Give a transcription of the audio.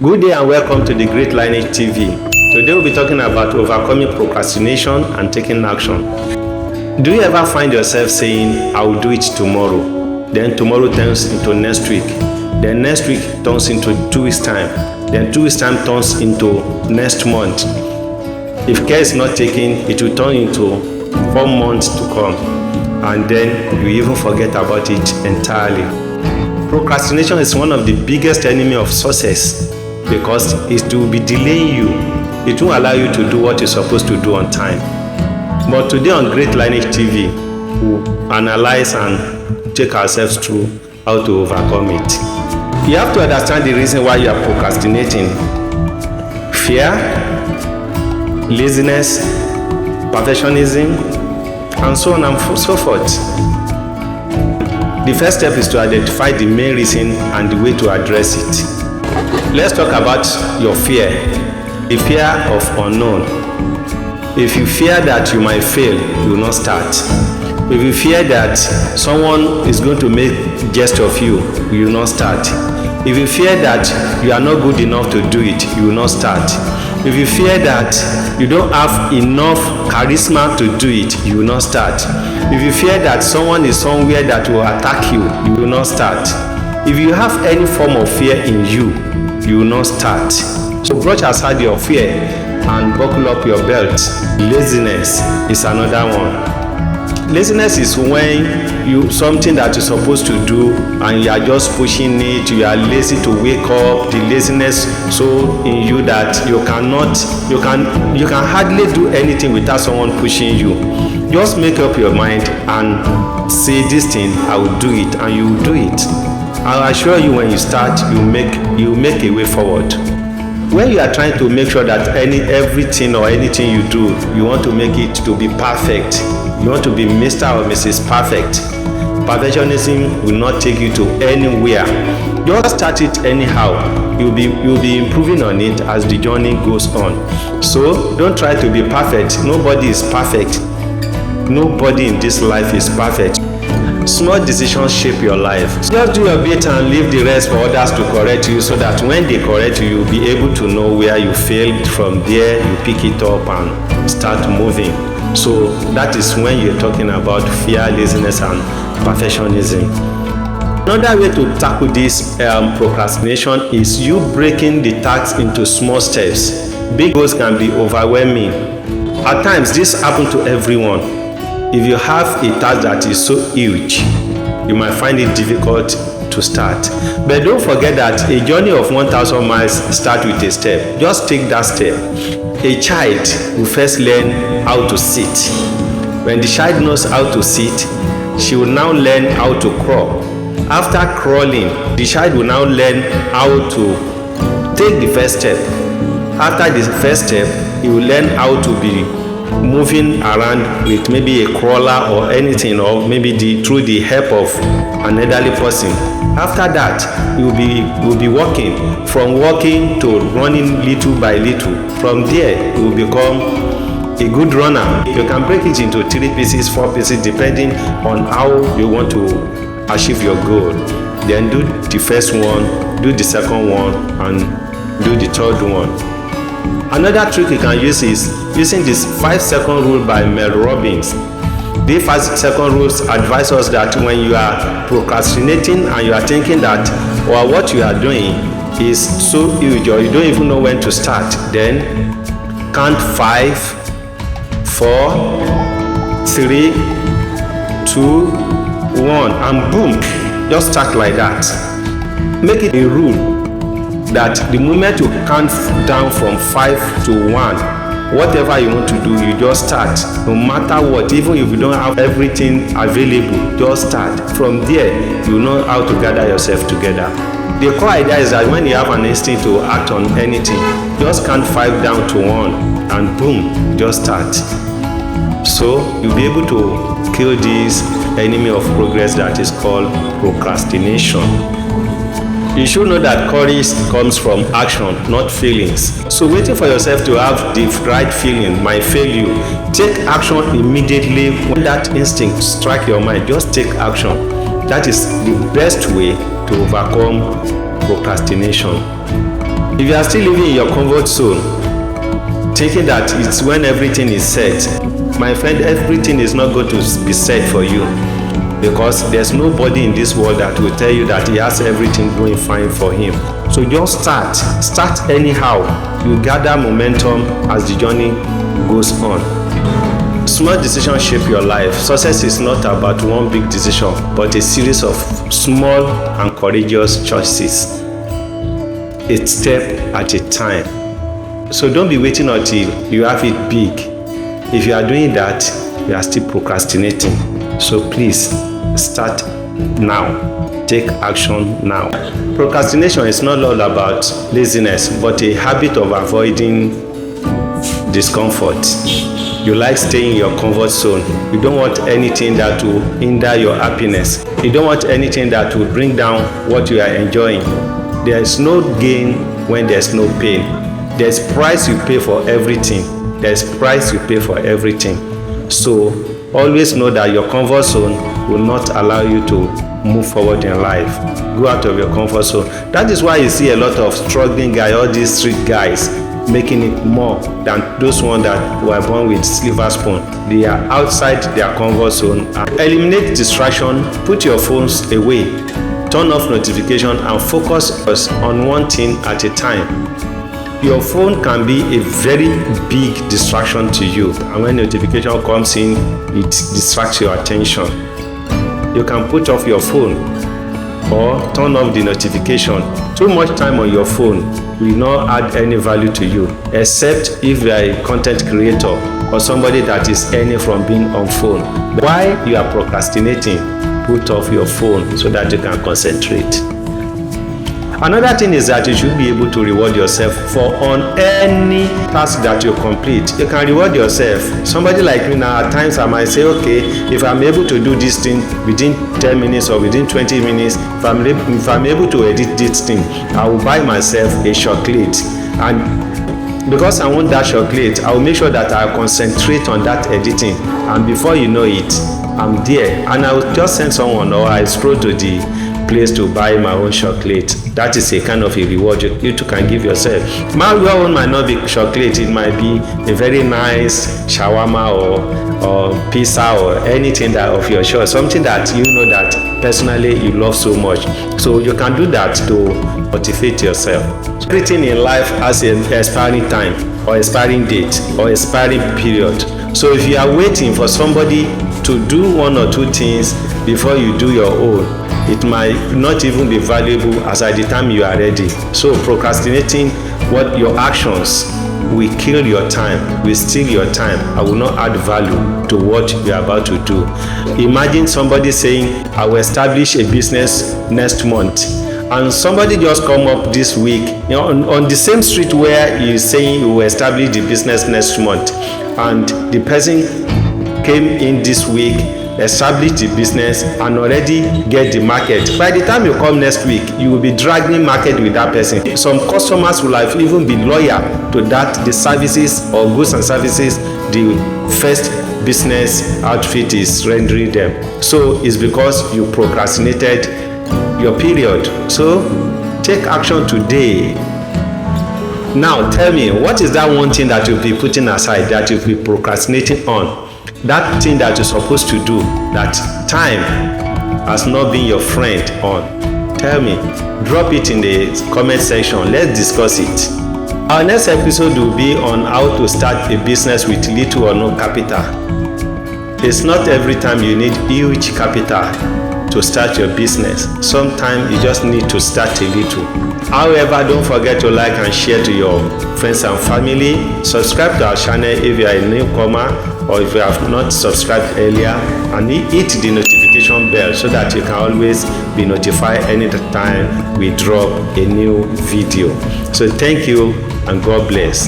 Good day and welcome to the Great Lineage TV. Today we'll be talking about overcoming procrastination and taking action. Do you ever find yourself saying, I will do it tomorrow? Then tomorrow turns into next week. Then next week turns into 2 weeks time. Then 2 weeks time turns into next month. If care is not taken, it will turn into 4 months to come. And then you even forget about it entirely. Procrastination is one of the biggest enemy of success because it will be delaying you. It won't allow you to do what you're supposed to do on time. But today on Great Lineage TV, we'll analyze and take ourselves through how to overcome it. You have to understand the reason why you are procrastinating. Fear, laziness, perfectionism, and so on and so forth. The first step is to identify the main reason and the way to address it. Let's talk about your fear, the fear of unknown. If you fear that you might fail, you will not start. If you fear that someone is going to make jest of you, you will not start. If you fear that you are not good enough to do it, you will not start. If you fear that you don't have enough charisma to do it, you will not start. If you fear that someone is somewhere that will attack you, you will not start. If you have any form of fear in you, you will not start. So brush aside your fear and buckle up your belt. Laziness is another one. Laziness is when something that you're supposed to do and you are just pushing it. You are lazy to wake up. The laziness so in you that you can hardly do anything without someone pushing you. Just make up your mind and say, this thing I will do it, and you will do it. I'll assure you, when you start, you make a way forward. When you are trying to make sure that everything or anything you do, you want to make it to be perfect. You want to be Mr. or Mrs. Perfect. Perfectionism will not take you to anywhere. Just start it anyhow. You'll be improving on it as the journey goes on. So don't try to be perfect. Nobody is perfect. Nobody in this life is perfect. Small decisions shape your life. Just do your bit and leave the rest for others to correct you, so that when they correct you, you'll be able to know where you failed. From there, you pick it up and start moving. So that is when you're talking about fear, laziness, and perfectionism. Another way to tackle this procrastination is you breaking the task into small steps. Big goals can be overwhelming. At times, this happens to everyone. If you have a task that is so huge, you might find it difficult to start. But don't forget that a journey of 1,000 miles starts with a step. Just take that step. A child will first learn how to sit. When the child knows how to sit, she will now learn how to crawl. After crawling, the child will now learn how to take the first step. After the first step, he will learn how to be moving around with maybe a crawler or anything, or maybe through the help of an elderly person. After that, you will be walking. From walking to running little by little. From there, you will become a good runner. You can break it into 3 pieces, 4 pieces, depending on how you want to achieve your goal. Then do the first one, do the second one, and do the third one. Another trick you can use is using this 5-second rule by Mel Robbins. The 5-second rules advise us that when you are procrastinating and you are thinking that what you are doing is so huge, or you don't even know when to start, then count 5, 4, 3, 2, 1, and boom, just start like that. Make it a rule that the moment you count down from 5 to 1, whatever you want to do, you just start. No matter what, even if you don't have everything available, just start. From there, you know how to gather yourself together. The core idea is that when you have an instinct to act on anything, just count 5 down to 1, and boom, just start. So you'll be able to kill this enemy of progress that is called procrastination. You should know that courage comes from action, not feelings. So waiting for yourself to have the right feeling might fail you. Take action immediately when that instinct strikes your mind. Just take action. That is the best way to overcome procrastination. If you are still living in your comfort zone, thinking that it's when everything is set, my friend, everything is not going to be set for you, because there's nobody in this world that will tell you that he has everything going fine for him. So just start anyhow. You gather momentum as the journey goes on. Small decisions shape your life. Success is not about one big decision, but a series of small and courageous choices, a step at a time. So don't be waiting until you have it big. If you are doing that, you are still procrastinating. So please start now. Take action now. Procrastination is not all about laziness, but a habit of avoiding discomfort. You like staying in your comfort zone. You don't want anything that will hinder your happiness. You don't want anything that will bring down what you are enjoying. There is no gain when there's no pain. There's price you pay for everything. There's price you pay for everything. So always know that your comfort zone will not allow you to move forward in life. Go out of your comfort zone. That is why you see a lot of struggling guys, all these street guys, making it more than those ones that were born with silver spoon. They are outside their comfort zone. Eliminate distraction. Put your phones away. Turn off notification and focus on one thing at a time. Your phone can be a very big distraction to you, and when notification comes in, it distracts your attention. You can put off your phone or turn off the notification. Too much time on your phone will not add any value to you, except if you are a content creator or somebody that is earning from being on phone. While you are procrastinating, put off your phone so that you can concentrate. Another thing is that you should be able to reward yourself for on any task that you complete. You can reward yourself. Somebody like me now, at times I might say, okay, if I'm able to do this thing within 10 minutes or within 20 minutes, if I'm able to edit this thing, I will buy myself a chocolate. And because I want that chocolate, I will make sure that I concentrate on that editing. And before you know it, I'm there. And I will just send someone, or I scroll to the place to buy my own chocolate. That is a kind of a reward you too can give yourself. Your own might not be chocolate. It might be a very nice shawarma or pizza or anything that of your choice, something that you know that personally you love so much. So you can do that to motivate yourself. Everything in life has an expiring time or expiring date or expiring period. So if you are waiting for somebody to do one or two things before you do your own, it might not even be valuable as at the time you are ready. So procrastinating, what your actions will kill your time, will steal your time, and will not add value to what you are about to do. Imagine somebody saying, I will establish a business next month, and somebody just come up this week, on the same street where he is saying he will establish the business next month, and the person came in this week, establish the business, and already get the market. By the time you come next week, you will be dragging market with that person. Some customers will have even been loyal to that, the services or goods and services the first business outfit is rendering them. So it's because you procrastinated your period. So take action today. Now tell me, what is that one thing that you'll be putting aside, that you'll be procrastinating on? That thing that you're supposed to do, that time has not been your friend on. Tell me. Drop it in the comment section. Let's discuss it. Our next episode will be on how to start a business with little or no capital. It's not every time you need huge capital to start your business. Sometimes you just need to start a little. However, don't forget to like and share to your friends and family. Subscribe to our channel if you are a newcomer, or if you have not subscribed earlier, and hit the notification bell so that you can always be notified anytime we drop a new video. So thank you and God bless.